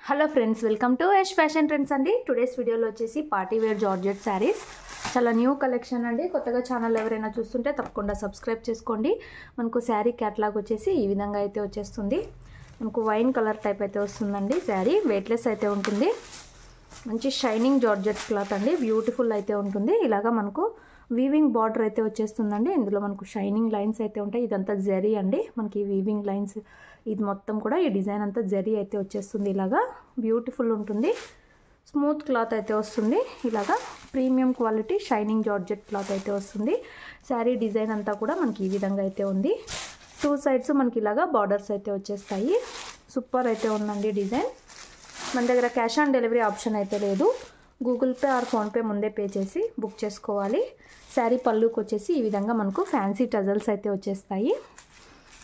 Hello friends, welcome to Yash fashion trends అండి. Today's వీడియోలో వచ్చేసి పార్టీ వేర్ జార్జెట్ శారీస్ చాలా న్యూ కలెక్షన్ అండి. కొత్తగా ఛానల్ ఎవరైనా చూస్తుంటే తప్పకుండా సబ్స్క్రైబ్ చేసుకోండి. మనకు శారీ క్యాటలాగ్ వచ్చేసి ఈ విధంగా అయితే వచ్చేస్తుంది. మనకు వైన్ కలర్ టైప్ అయితే వస్తుందండి. శారీ వెయిట్లెస్ అయితే ఉంటుంది. మంచి షైనింగ్ జార్జెట్ క్లాత్ అండి. బ్యూటిఫుల్ అయితే ఉంటుంది. ఇలాగా మనకు వీవింగ్ బార్డర్ అయితే వచ్చేస్తుందండి. ఇందులో మనకు షైనింగ్ లైన్స్ అయితే ఉంటాయి. ఇదంతా జరీ అండి. మనకి వీవింగ్ లైన్స్ ఇది మొత్తం కూడా ఈ డిజైన్ అంతా జరీ అయితే వచ్చేస్తుంది. ఇలాగా బ్యూటిఫుల్ ఉంటుంది. స్మూత్ క్లాత్ అయితే వస్తుంది. ఇలాగా premium quality shining georgette cloth అయితే వస్తుంది. శారీ డిజైన్ అంతా కూడా మనకి ఈ విధంగా అయితే ఉంది. టూ సైడ్స్ మనకి ఇలాగా బార్డర్స్ అయితే వచ్చేస్తాయి. సూపర్ అయితే ఉందండి డిజైన్. మన దగ్గర క్యాష్ ఆన్ డెలివరీ ఆప్షన్ అయితే లేదు. గూగుల్ పే ఆర్ ఫోన్పే ముందే పే చేసి బుక్ చేసుకోవాలి. శారీ పళ్ళుకి వచ్చేసి ఈ విధంగా మనకు ఫ్యాన్సీ టజల్స్ అయితే వచ్చేస్తాయి.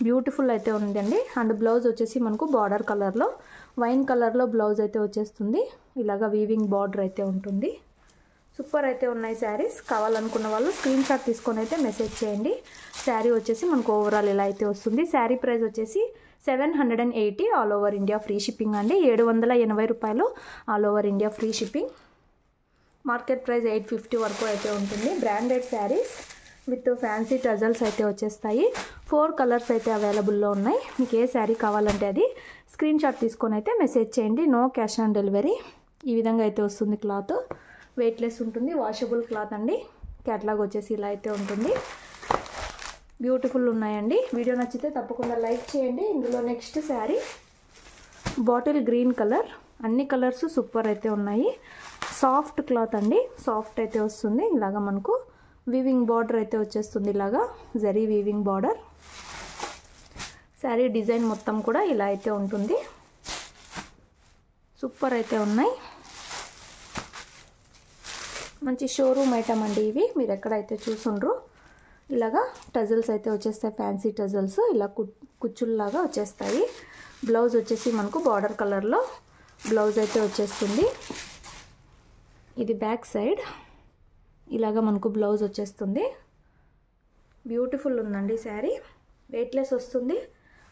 బ్యూటిఫుల్ అయితే ఉందండి. అండ్ బ్లౌజ్ వచ్చేసి మనకు బార్డర్ కలర్లో వైన్ కలర్లో బ్లౌజ్ అయితే వచ్చేస్తుంది. ఇలాగా వీవింగ్ బార్డర్ అయితే ఉంటుంది. సూపర్ అయితే ఉన్నాయి శారీస్. కావాలనుకున్న వాళ్ళు స్క్రీన్ షాట్ తీసుకొని అయితే మెసేజ్ చేయండి. శారీ వచ్చేసి మనకు ఓవరాల్ ఇలా అయితే వస్తుంది. శారీ ప్రైస్ వచ్చేసి 780 all over India free shipping అండి. 780 రూపాయలు all over India free shipping. Market price 850 వరకు అయితే ఉంటుంది. Branded saris with fancy tassels అయితే వచ్చేస్తాయి. 4 కలర్స్ అయితే అవైలబుల్లో ఉన్నాయి. మీకు ఏ శారీ కావాలంటే అది స్క్రీన్ షాట్ తీసుకొని అయితే మెసేజ్ చేయండి. No cash on delivery. ఈ విధంగా అయితే వస్తుంది. క్లాత్ వెయిట్లెస్ ఉంటుంది. వాషబుల్ క్లాత్ అండి. క్యాటలాగ్ వచ్చేసి ఇలా అయితే ఉంటుంది. బ్యూటిఫుల్ ఉన్నాయండి. వీడియో నచ్చితే తప్పకుండా లైక్ చేయండి. ఇందులో next sari bottle green colour. అన్ని కలర్స్ సూపర్ అయితే ఉన్నాయి. సాఫ్ట్ క్లాత్ అండి. సాఫ్ట్ అయితే వస్తుంది. ఇలాగా మనకు వీవింగ్ బార్డర్ అయితే వచ్చేస్తుంది. ఇలాగా zari weaving border. Sari design మొత్తం కూడా ఇలా అయితే ఉంటుంది. సూపర్ అయితే ఉన్నాయి. మంచి షోరూమ్ ఐటమ్ అండి ఇవి. మీరు ఎక్కడైతే చూసుండ్రో ఇలాగా టజల్స్ అయితే వచ్చేస్తాయి. ఫ్యాన్సీ టజల్స్ ఇలా కుచ్చుల్లాగా వచ్చేస్తాయి. బ్లౌజ్ వచ్చేసి మనకు బార్డర్ కలర్లో బ్లౌజ్ అయితే వచ్చేస్తుంది. ఇది బ్యాక్ సైడ్. ఇలాగా మనకు బ్లౌజ్ వచ్చేస్తుంది. బ్యూటిఫుల్ ఉందండి శారీ. వెయిట్లెస్ వస్తుంది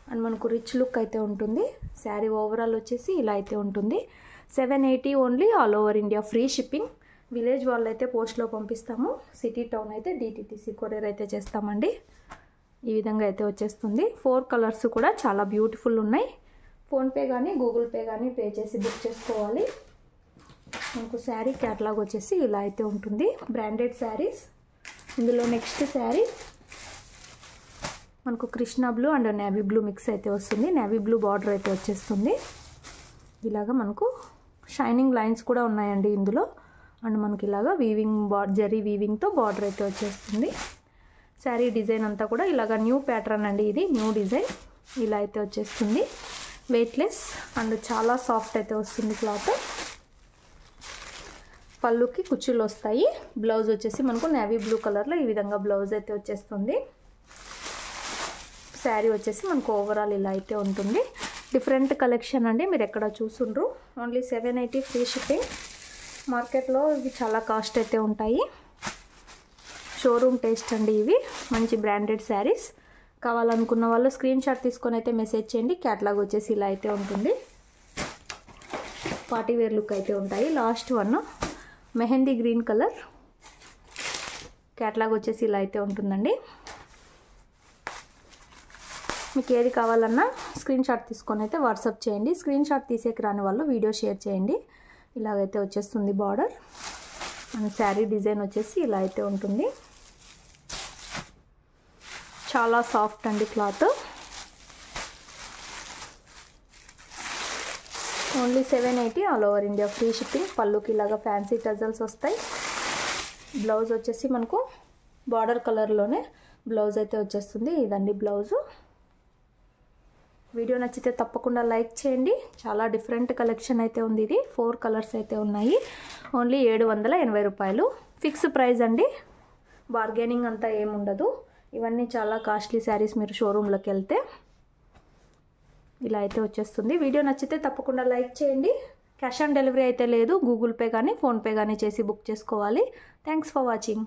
అండ్ మనకు రిచ్ లుక్ అయితే ఉంటుంది. శారీ ఓవరాల్ వచ్చేసి ఇలా అయితే ఉంటుంది. 780 only all over India free shipping. Village వాళ్ళు అయితే పోస్ట్లో పంపిస్తాము. సిటీ టౌన్ అయితే డిటిటిసి కొరియర్ అయితే చేస్తామండి. ఈ విధంగా అయితే వచ్చేస్తుంది. 4 కలర్స్ కూడా చాలా బ్యూటిఫుల్ ఉన్నాయి. ఫోన్పే కానీ గూగుల్ పే కానీ పే చేసి బుక్ చేసుకోవాలి. మనకు శారీ క్యాటలాగ్ వచ్చేసి ఇలా అయితే ఉంటుంది. బ్రాండెడ్ శారీస్. ఇందులో నెక్స్ట్ శారీ మనకు Krishna blue and navy blue mix అయితే వస్తుంది. నేవీ బ్లూ బార్డర్ అయితే వచ్చేస్తుంది. ఇలాగా మనకు షైనింగ్ లైన్స్ కూడా ఉన్నాయండి ఇందులో. అండ్ మనకి ఇలాగా వీవింగ్ జరీ వీవింగ్తో బార్డర్ అయితే వచ్చేస్తుంది. శారీ డిజైన్ అంతా కూడా ఇలాగా న్యూ ప్యాటర్న్ అండి. ఇది న్యూ డిజైన్. ఇలా అయితే వచ్చేస్తుంది. వెయిట్లెస్ అండ్ చాలా సాఫ్ట్ అయితే వస్తుంది క్లాత్. పళ్ళుకి కుచ్చులు వస్తాయి. బ్లౌజ్ వచ్చేసి మనకు నేవీ బ్లూ కలర్లో ఈ విధంగా బ్లౌజ్ అయితే వచ్చేస్తుంది. శారీ వచ్చేసి మనకు ఓవరాల్ ఇలా అయితే ఉంటుంది. డిఫరెంట్ కలెక్షన్ అండి. మీరు ఎక్కడ చూసుండ్రు. Only 780 free shipping. మార్కెట్లో ఇవి చాలా కాస్ట్ అయితే ఉంటాయి. షోరూమ్ టేస్ట్ అండి ఇవి. మంచి బ్రాండెడ్ శారీస్. కావాలనుకున్న వాళ్ళు స్క్రీన్ షాట్ తీసుకొని అయితే మెసేజ్ చేయండి. క్యాటలాగ్ వచ్చేసి ఇలా అయితే ఉంటుంది. పార్టీ వేర్ లుక్ అయితే ఉంటాయి. Last one mehndi green colour. Catalogue వచ్చేసి ఇలా అయితే ఉంటుందండి. మీకు ఏది కావాలన్నా స్క్రీన్ షాట్ తీసుకొని అయితే వాట్సాప్ చేయండి. స్క్రీన్ షాట్ తీసేకి రాని వాళ్ళు వీడియో షేర్ చేయండి. ఇలాగైతే వచ్చేస్తుంది బార్డర్. అండ్ శారీ డిజైన్ వచ్చేసి ఇలా అయితే ఉంటుంది. చాలా సాఫ్ట్ అండి cloth. Only 780 all over India free shipping. పళ్ళుకి ఇలాగా ఫ్యాన్సీ టజల్స్ వస్తాయి. బ్లౌజ్ వచ్చేసి మనకు బార్డర్ కలర్లోనే బ్లౌజ్ అయితే వచ్చేస్తుంది. ఇదండి బ్లౌజు. వీడియో నచ్చితే తప్పకుండా లైక్ చేయండి. చాలా డిఫరెంట్ కలెక్షన్ అయితే ఉంది. ఇది 4 కలర్స్ అయితే ఉన్నాయి. ఓన్లీ 780 రూపాయలు. ఫిక్స్ ప్రైస్ అండి. బార్గెనింగ్ అంతా ఏముండదు. ఇవన్నీ చాలా కాస్ట్లీ శారీస్. మీరు షోరూంలోకి వెళ్తే ఇలా అయితే వచ్చేస్తుంది. వీడియో నచ్చితే తప్పకుండా లైక్ చేయండి. క్యాష్ ఆన్ డెలివరీ అయితే లేదు. గూగుల్ పే కానీ ఫోన్పే కానీ చేసి బుక్ చేసుకోవాలి. Thanks for watching.